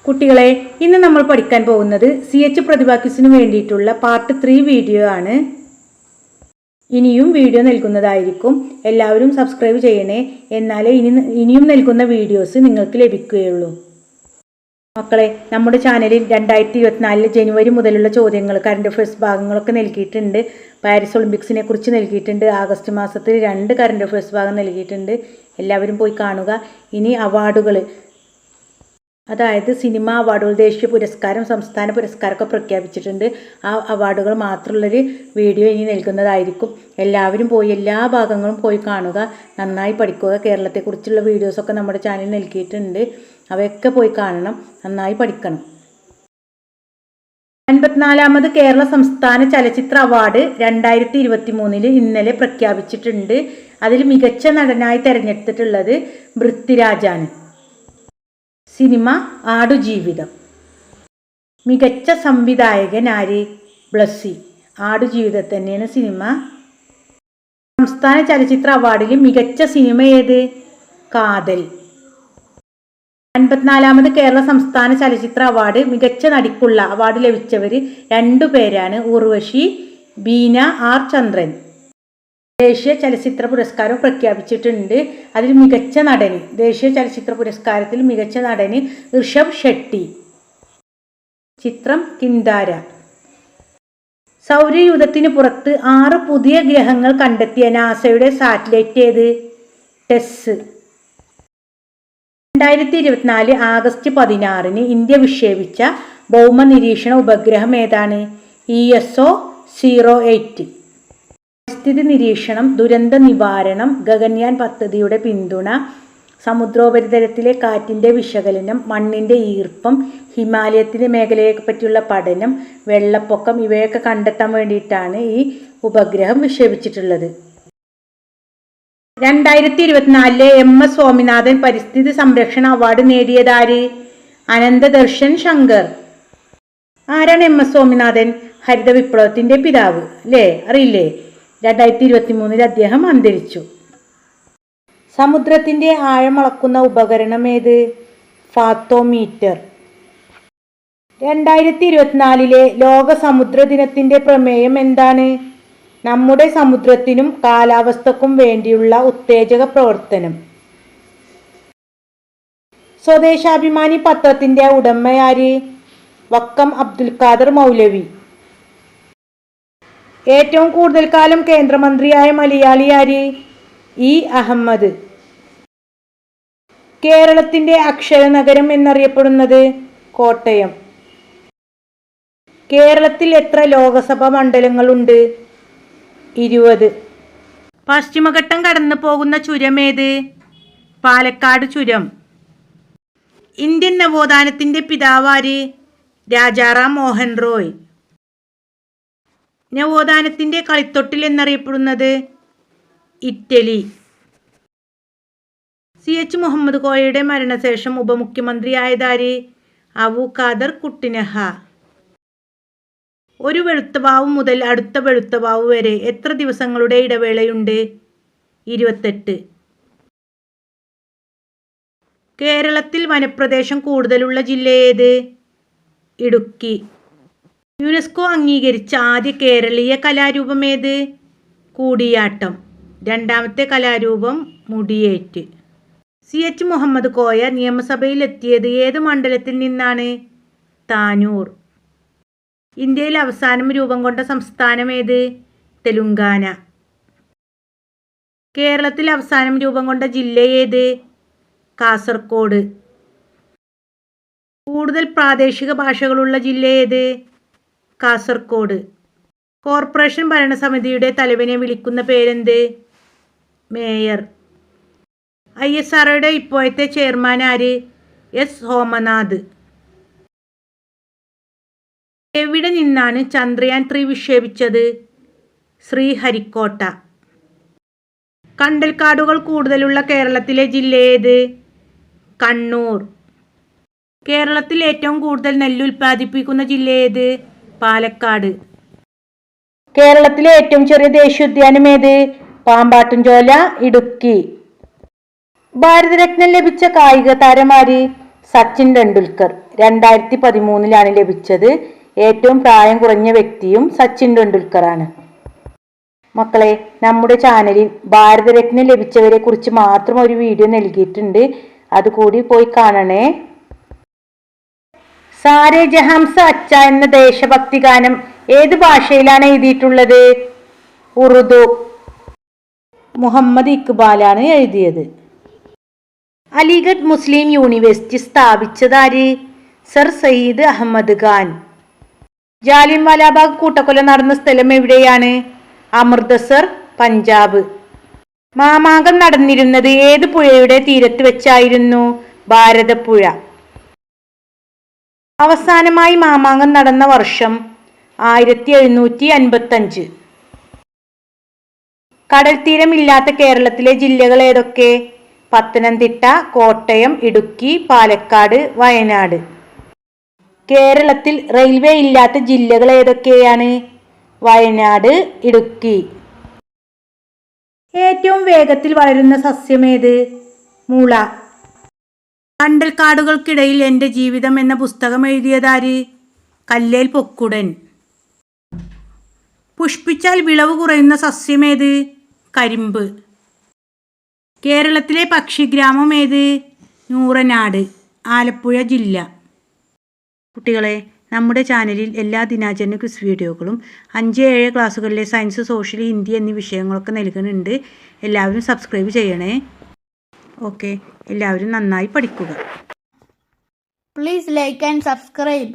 കുട്ടികളെ, ഇന്ന് നമ്മൾ പഠിക്കാൻ പോകുന്നത് CH പ്രതിഭ ക്വിസിന് വേണ്ടിയിട്ടുള്ള പാർട്ട് 3 വീഡിയോ ആണ്. ഇനിയും വീഡിയോ നൽകുന്നതായിരിക്കും. എല്ലാവരും സബ്സ്ക്രൈബ് ചെയ്യണേ, എന്നാലേ ഇനിയും നൽകുന്ന വീഡിയോസ് നിങ്ങൾക്ക് ലഭിക്കുകയുള്ളൂ. മക്കളെ, നമ്മുടെ ചാനലിൽ 2024 ജനുവരി മുതലുള്ള ചോദ്യങ്ങൾ, കറണ്ട് അഫയേഴ്സ് ഭാഗങ്ങളൊക്കെ നൽകിയിട്ടുണ്ട്. പാരീസ് ഒളിമ്പിക്സിനെ കുറിച്ച് നൽകിയിട്ടുണ്ട്. ആഗസ്റ്റ് മാസത്തിൽ 2 കറണ്ട് അഫയേഴ്സ് ഭാഗം നൽകിയിട്ടുണ്ട്. എല്ലാവരും പോയി കാണുക. ഇനി അവാർഡുകൾ, അതായത് സിനിമ അവാർഡുകൾ, ദേശീയ പുരസ്കാരം, സംസ്ഥാന പുരസ്കാരമൊക്കെ പ്രഖ്യാപിച്ചിട്ടുണ്ട്. ആ അവാർഡുകൾ മാത്രമുള്ളൊരു വീഡിയോ ഇനി നൽകുന്നതായിരിക്കും. എല്ലാവരും പോയി എല്ലാ ഭാഗങ്ങളും പോയി കാണുക, നന്നായി പഠിക്കുക. കേരളത്തെക്കുറിച്ചുള്ള വീഡിയോസൊക്കെ നമ്മുടെ ചാനലിൽ നൽകിയിട്ടുണ്ട്. അവയൊക്കെ പോയി കാണണം, നന്നായി പഠിക്കണം. 54ാമത് കേരള സംസ്ഥാന ചലച്ചിത്ര അവാർഡ് 2023 ഇന്നലെ പ്രഖ്യാപിച്ചിട്ടുണ്ട്. അതിൽ മികച്ച നടനായി തിരഞ്ഞെടുത്തിട്ടുള്ളത് പൃഥ്വിരാജാണ്. സിനിമ ആടുജീവിതം. മികച്ച സംവിധായകൻ ആര്? ബ്ലസ്സി. ആടുജീവിതം തന്നെയാണ് സിനിമ. സംസ്ഥാന ചലച്ചിത്ര അവാർഡിൽ മികച്ച സിനിമ ഏത്? കാതൽ. 54ാമത് കേരള സംസ്ഥാന ചലച്ചിത്ര അവാർഡ് മികച്ച നടിക്കുള്ള അവാർഡ് ലഭിച്ചവർ 2 പേരാണ്. ഉർവശി, ബീന ആർ ചന്ദ്രൻ. ദേശീയ ചലച്ചിത്ര പുരസ്കാരം പ്രഖ്യാപിച്ചിട്ടുണ്ട്. അതിൽ മികച്ച നടന്, ദേശീയ ചലച്ചിത്ര പുരസ്കാരത്തിൽ മികച്ച നടന് ഋഷഭ് ഷെട്ടി. ചിത്രം കിന്താര. സൗരയൂഥത്തിന് പുറത്ത് 6 പുതിയ ഗ്രഹങ്ങൾ കണ്ടെത്തിയ നാസയുടെ സാറ്റലൈറ്റ് ഏത്? ടെസ്. 2024 ആഗസ്റ്റ് 16 ഇന്ത്യ വിക്ഷേപിച്ച ഭൗമ നിരീക്ഷണ ഉപഗ്രഹം ഏതാണ്? ESO-08. പരിസ്ഥിതി നിരീക്ഷണം, ദുരന്ത നിവാരണം, ഗഗൻയാൻ പദ്ധതിയുടെ പിന്തുണ, സമുദ്രോപരിതലത്തിലെ കാറ്റിൻ്റെ വിശകലനം, മണ്ണിൻ്റെ ഈർപ്പം, ഹിമാലയത്തിൻ്റെ മേഖലയെ പറ്റിയുള്ള പഠനം, വെള്ളപ്പൊക്കം, ഇവയൊക്കെ കണ്ടെത്താൻ വേണ്ടിയിട്ടാണ് ഈ ഉപഗ്രഹം വിക്ഷേപിച്ചിട്ടുള്ളത്. 2024 MS സ്വാമിനാഥൻ പരിസ്ഥിതി സംരക്ഷണ അവാർഡ് നേടിയതാര്? അനന്തദർശൻ ശങ്കർ. ആരാണ് MS സ്വാമിനാഥൻ? ഹരിത വിപ്ലവത്തിൻ്റെ പിതാവ് അല്ലേ? അറിയില്ലേ? 2023 അദ്ദേഹം അന്തരിച്ചു. സമുദ്രത്തിൻ്റെ ആഴമളക്കുന്ന ഉപകരണം ഏത്? ഫാത്തോമീറ്റർ. 2024 ലോക സമുദ്ര ദിനത്തിൻ്റെ പ്രമേയം എന്താണ്? നമ്മുടെ സമുദ്രത്തിനും കാലാവസ്ഥക്കും വേണ്ടിയുള്ള ഉത്തേജക പ്രവർത്തനം. സ്വദേശാഭിമാനി പത്രത്തിൻ്റെ ഉടമയാര്? വക്കം അബ്ദുൽ ഖാദർ മൗലവി. ഏറ്റവും കൂടുതൽ കാലം കേന്ദ്രമന്ത്രിയായ മലയാളി ആര്? ഇ അഹമ്മദ്. കേരളത്തിൻ്റെ അക്ഷരനഗരം എന്നറിയപ്പെടുന്നത്? കോട്ടയം. കേരളത്തിൽ എത്ര ലോകസഭാ മണ്ഡലങ്ങളുണ്ട്? 20. പശ്ചിമഘട്ടം കടന്നു പോകുന്ന ചുരമേത്? പാലക്കാട് ചുരം. ഇന്ത്യൻ നവോത്ഥാനത്തിൻ്റെ പിതാവാര്? രാജാറാം മോഹൻ റോയ്. നവോത്ഥാനത്തിൻ്റെ കളിത്തൊട്ടിൽ എന്നറിയപ്പെടുന്നത്? ഇറ്റലി. CH മുഹമ്മദ് കോയയുടെ മരണശേഷം ഉപമുഖ്യമന്ത്രിയായതാര്? അബു ഖാദർ കുട്ടിനഹ. ഒരു വെളുത്തവാവ് മുതൽ അടുത്ത വെളുത്തവാവ് വരെ എത്ര ദിവസങ്ങളുടെ ഇടവേളയുണ്ട്? 28. കേരളത്തിൽ വനപ്രദേശം കൂടുതലുള്ള ജില്ല ഏത്? ഇടുക്കി. യുനെസ്കോ അംഗീകരിച്ച ആദ്യ കേരളീയ കലാരൂപം ഏത്? കൂടിയാട്ടം. രണ്ടാമത്തെ കലാരൂപം മുടിയേറ്റ്. CH മുഹമ്മദ് കോയ നിയമസഭയിലെത്തിയത് ഏത് മണ്ഡലത്തിൽ നിന്നാണ്? താനൂർ. ഇന്ത്യയിൽ അവസാനം രൂപം കൊണ്ട സംസ്ഥാനം ഏത്? തെലുങ്കാന. കേരളത്തിൽ അവസാനം രൂപം കൊണ്ട ജില്ല ഏത്? കാസർഗോഡ്. കൂടുതൽ പ്രാദേശിക ഭാഷകളുള്ള ജില്ല ഏത്? കാസർഗോഡ്. കോർപ്പറേഷൻ ഭരണസമിതിയുടെ തലവനെ വിളിക്കുന്ന പേരെന്ത്? മേയർ. ISROയുടെ ഇപ്പോഴത്തെ ചെയർമാൻ ആര്? S സോമനാഥ്. എവിടെ നിന്നാണ് ചന്ദ്രയാൻ 3 വിക്ഷേപിച്ചത്? ശ്രീഹരിക്കോട്ട. കണ്ടൽക്കാടുകൾ കൂടുതലുള്ള കേരളത്തിലെ ജില്ല ഏത്? കണ്ണൂർ. കേരളത്തിൽ ഏറ്റവും കൂടുതൽ നെല്ല് ഉൽപ്പാദിപ്പിക്കുന്ന ജില്ല ഏത്? പാലക്കാട്. കേരളത്തിലെ ഏറ്റവും ചെറിയ ദേശീയോദ്യാനം ഏത്? പാമ്പാട്ടുംചോല, ഇടുക്കി. ഭാരതരത്നം ലഭിച്ച കായിക താരമാര്? സച്ചിൻ ടെണ്ടുൽക്കർ 2013 ലഭിച്ചത്. ഏറ്റവും പ്രായം കുറഞ്ഞ വ്യക്തിയും സച്ചിൻ ടെണ്ടുൽക്കറാണ്. മക്കളെ, നമ്മുടെ ചാനലിൽ ഭാരതരത്ന ലഭിച്ചവരെ കുറിച്ച് മാത്രം ഒരു വീഡിയോ നൽകിയിട്ടുണ്ട്. അതുകൂടി പോയി കാണണേ. സാരേ ജഹാംസ അച്ച എന്ന ദേശഭക്തി ഗാനം ഏത് ഭാഷയിലാണ് എഴുതിയിട്ടുള്ളത്? ഉറുദു. മുഹമ്മദ് ഇക്ബാലാണ് എഴുതിയത്. അലിഗഡ് മുസ്ലിം യൂണിവേഴ്സിറ്റി സ്ഥാപിച്ചതാര്? സർ സയ്യിദ് അഹമ്മദ് ഖാൻ. ജാലിയൻവാലാബാഗ് കൂട്ടക്കൊല നടന്ന സ്ഥലം എവിടെയാണ്? അമൃതസർ, പഞ്ചാബ്. മാമാങ്കം നടന്നിരുന്നത് ഏത് പുഴയുടെ തീരത്ത് വെച്ചായിരുന്നു? ഭാരതപ്പുഴ. അവസാനമായി മാമാങ്കം നടന്ന വർഷം 1755. കടൽ തീരമില്ലാത്ത കേരളത്തിലെ ജില്ലകൾ ഏതൊക്കെ? പത്തനംതിട്ട, കോട്ടയം, ഇടുക്കി, പാലക്കാട്, വയനാട്. കേരളത്തിൽ റെയിൽവേ ഇല്ലാത്ത ജില്ലകൾ ഏതൊക്കെയാണ്? വയനാട്, ഇടുക്കി. ഏറ്റവും വേഗത്തിൽ വളരുന്ന സസ്യമേത്? മുള. കണ്ടൽക്കാടുകൾക്കിടയിൽ എൻ്റെ ജീവിതം എന്ന പുസ്തകം എഴുതിയതാര്? കല്ലേൽ പൊക്കുടൻ. പുഷ്പിച്ചാൽ വിളവ് കുറയുന്ന സസ്യമേത്? കരിമ്പ്. കേരളത്തിലെ പക്ഷിഗ്രാമം ഏത്? നൂറനാട്, ആലപ്പുഴ ജില്ല. കുട്ടികളെ, നമ്മുടെ ചാനലിൽ എല്ലാ ദിനാചരണ ക്വിസ് വീഡിയോകളും 5-7 ക്ലാസ്സുകളിലെ സയൻസ്, സോഷ്യൽ, ഹിന്ദി എന്നീ വിഷയങ്ങളൊക്കെ നൽകുന്നുണ്ട്. എല്ലാവരും സബ്സ്ക്രൈബ് ചെയ്യണേ. ഓക്കെ, എല്ലാവരും നന്നായി പഠിക്കുക. Please like and subscribe.